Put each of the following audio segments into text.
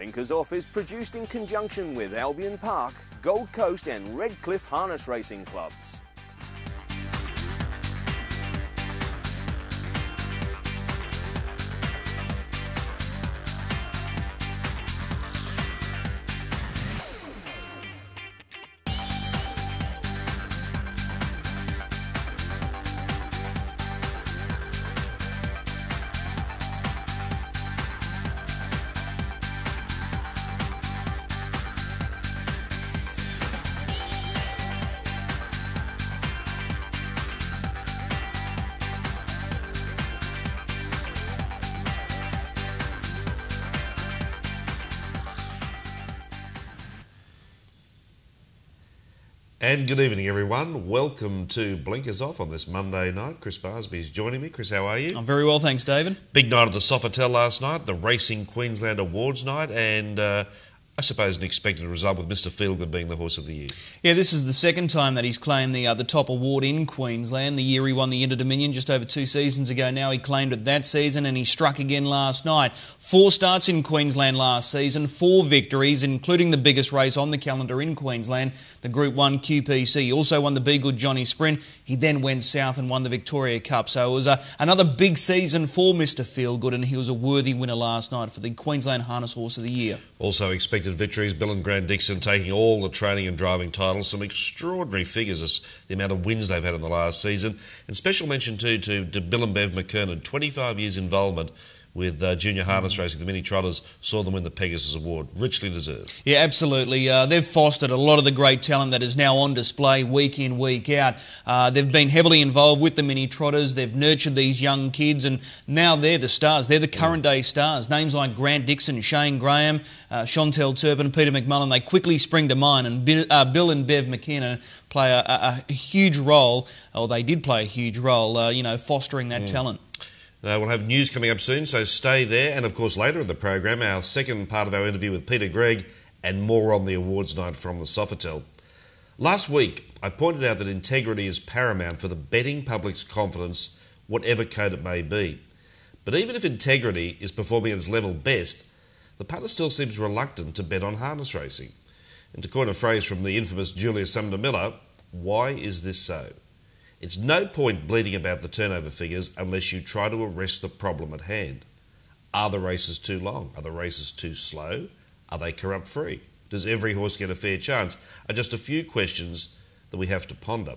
Blinkers Off is produced in conjunction with Albion Park, Gold Coast and Redcliffe Harness Racing Clubs. And good evening, everyone. Welcome to Blinkers Off on this Monday night. Chris Barsby is joining me. Chris, how are you? I'm very well, thanks, David. Big night at the Sofitel last night, the Racing Queensland Awards night, and I suppose an expected result with Mr. Feelgood being the Horse of the Year. Yeah, this is the second time that he's claimed the top award in Queensland. The year he won the Inter-Dominion just over 2 seasons ago now, he claimed it that season, and he struck again last night. 4 starts in Queensland last season, 4 victories, including the biggest race on the calendar in Queensland, the Group 1 QPC. He also won the Be Good Johnny Sprint. He then went south and won the Victoria Cup. So it was another big season for Mr. Feelgood, and he was a worthy winner last night for the Queensland Harness Horse of the Year. Also expected victories, Bill and Grant Dixon taking all the training and driving titles. Some extraordinary figures as the amount of wins they've had in the last season. And special mention too to Bill and Bev McKernan, 25 years involvement with junior harness racing. The Mini Trotters saw them win the Pegasus Award. Richly deserved. Yeah, absolutely. They've fostered a lot of the great talent that is now on display week in, week out. They've been heavily involved with the Mini Trotters. They've nurtured these young kids, and now they're the stars. They're the current day stars. Names like Grant Dixon, Shane Graham, Chantel Turpin, Peter McMullen, they quickly spring to mind, and Bill and Bev McKinnon play a huge role, or they did play a huge role, fostering that talent. We'll have news coming up soon, so stay there. And, of course, later in the program, our second part of our interview with Peter Gregg and more on the awards night from the Sofitel. Last week, I pointed out that integrity is paramount for the betting public's confidence, whatever code it may be. But even if integrity is performing at its level best, the punter still seems reluctant to bet on harness racing. And to coin a phrase from the infamous Julia Sumner Miller, why is this so? It's no point bleating about the turnover figures unless you try to arrest the problem at hand. Are the races too long? Are the races too slow? Are they corrupt-free? Does every horse get a fair chance? Are just a few questions that we have to ponder.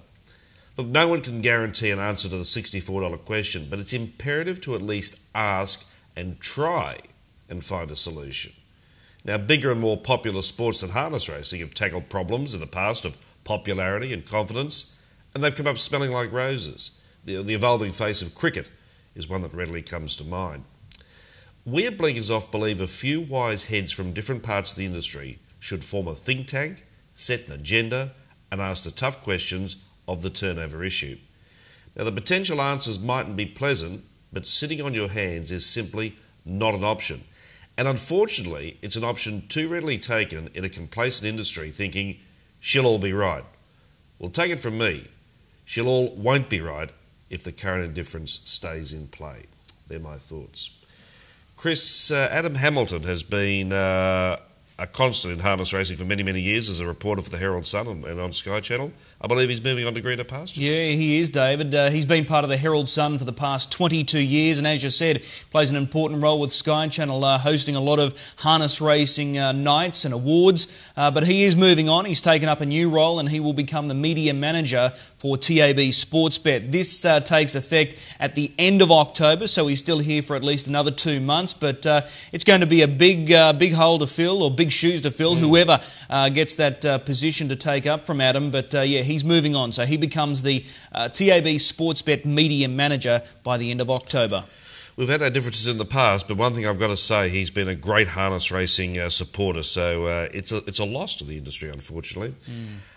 Look, no one can guarantee an answer to the $64 question, but it's imperative to at least ask and try and find a solution. Now, bigger and more popular sports than harness racing have tackled problems in the past of popularity and confidence, and they've come up smelling like roses. The evolving face of cricket is one that readily comes to mind. We at Blinkers Off believe a few wise heads from different parts of the industry should form a think tank, set an agenda, and ask the tough questions of the turnover issue. Now, the potential answers mightn't be pleasant, but sitting on your hands is simply not an option. And unfortunately, it's an option too readily taken in a complacent industry thinking, she'll all be right. Well, take it from me. She'll all won't be right if the current indifference stays in play. They're my thoughts. Chris, Adam Hamilton has been a constant in harness racing for many, many years as a reporter for the Herald Sun and on Sky Channel. I believe he's moving on to greener pastures. Yeah, he is, David. He's been part of the Herald Sun for the past 22 years, and as you said, plays an important role with Sky Channel, hosting a lot of harness racing nights and awards. But he is moving on. He's taken up a new role, and he will become the media manager for TAB Sportsbet. This takes effect at the end of October, so he's still here for at least another 2 months. But it's going to be a big hole to fill, or big shoes to fill, whoever gets that position to take up from Adam. But he's moving on, so he becomes the TAB Sportsbet media manager by the end of October. We've had our differences in the past, but one thing I've got to say, he's been a great harness racing supporter, so it's a loss to the industry, unfortunately.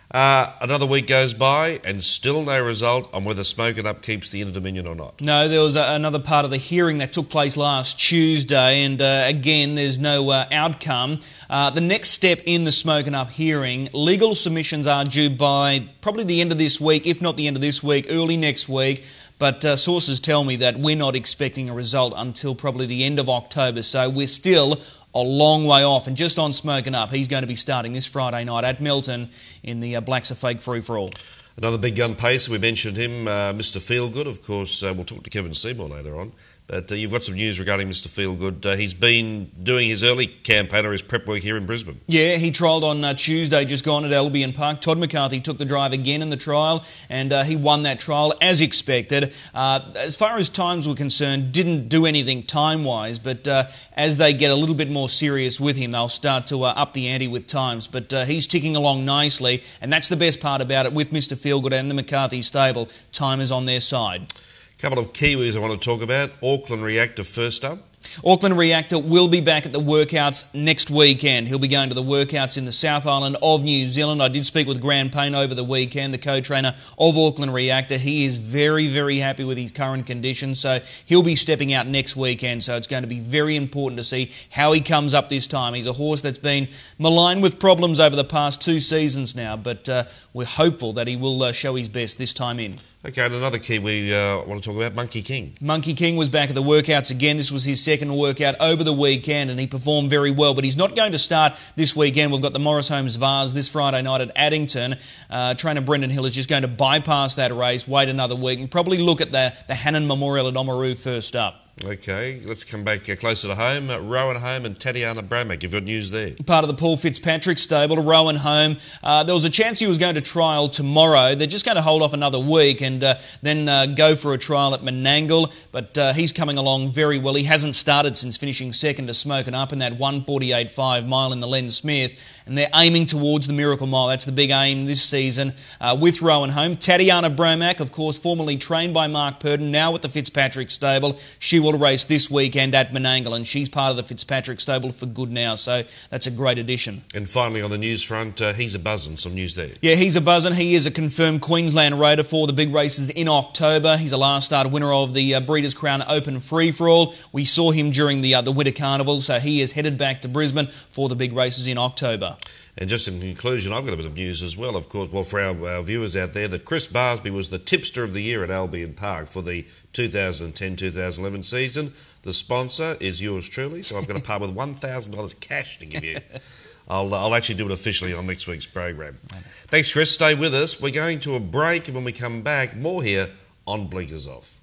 Another week goes by and still no result on whether Smoke It Up keeps the Inter-Dominion or not. No, there was another part of the hearing that took place last Tuesday, and again, there's no outcome. The next step in the Smoke It Up hearing, legal submissions are due by probably the end of this week, if not the end of this week, early next week. But sources tell me that we're not expecting a result until probably the end of October. So we're still a long way off. And just on smoking up, he's going to be starting this Friday night at Melton in the Blacks Are Fake free-for-all. Another big gun pacer, we mentioned him, Mr. Feelgood. Of course, we'll talk to Kevin Seymour later on. But you've got some news regarding Mr. Feelgood. He's been doing his early campaign or his prep work here in Brisbane. Yeah, he trialled on Tuesday, just gone at Albion Park. Todd McCarthy took the drive again in the trial, and he won that trial as expected. As far as times were concerned, didn't do anything time-wise, but as they get a little bit more serious with him, they'll start to up the ante with times. But he's ticking along nicely, and that's the best part about it with Mr. Feelgood and the McCarthy stable. Time is on their side. A couple of Kiwis I want to talk about. Auckland Reactor first up. Auckland Reactor will be back at the workouts next weekend. He'll be going to the workouts in the South Island of New Zealand. I did speak with Grant Payne over the weekend, the co-trainer of Auckland Reactor. He is very, very happy with his current conditions, so he'll be stepping out next weekend. So it's going to be very important to see how he comes up this time. He's a horse that's been maligned with problems over the past 2 seasons now, but we're hopeful that he will show his best this time in. Okay, and another Kiwi want to talk about, Monkey King. Monkey King was back at the workouts again. This was his second workout over the weekend, and he performed very well. But he's not going to start this weekend. We've got the Morris Holmes Vase this Friday night at Addington. Trainer Brendan Hill is just going to bypass that race, wait another week, and probably look at the Hannon Memorial at Oamaru first up. Okay, let's come back closer to home. Rowan Home and Tatiana Bramek, you've got news there. Part of the Paul Fitzpatrick stable, Rowan Home. There was a chance he was going to trial tomorrow. They're just going to hold off another week and then go for a trial at Menangle, but he's coming along very well. He hasn't started since finishing second to Smoking Up in that 1:48.5 mile in the Len Smith, and they're aiming towards the Miracle Mile. That's the big aim this season with Rowan Home. Tatiana Bramek, of course, formerly trained by Mark Purdon, now with the Fitzpatrick stable. She will race this weekend at Menangle, and she's part of the Fitzpatrick stable for good now, so that's a great addition. And finally on the news front, he's a buzzin', some news there. Yeah, he's a buzzin'. He is a confirmed Queensland raider for the big races in October. He's a last start winner of the Breeders' Crown Open Free-for-all. We saw him during the Winter Carnival, so he is headed back to Brisbane for the big races in October. And just in conclusion, I've got a bit of news as well, of course, well, for our viewers out there, that Chris Barsby was the tipster of the year at Albion Park for the 2010-2011 season. The sponsor is yours truly, so I've got a part with $1,000 cash to give you. I'll actually do it officially on next week's program. Thanks, Chris. Stay with us. We're going to a break, and when we come back, more here on Blinkers Off.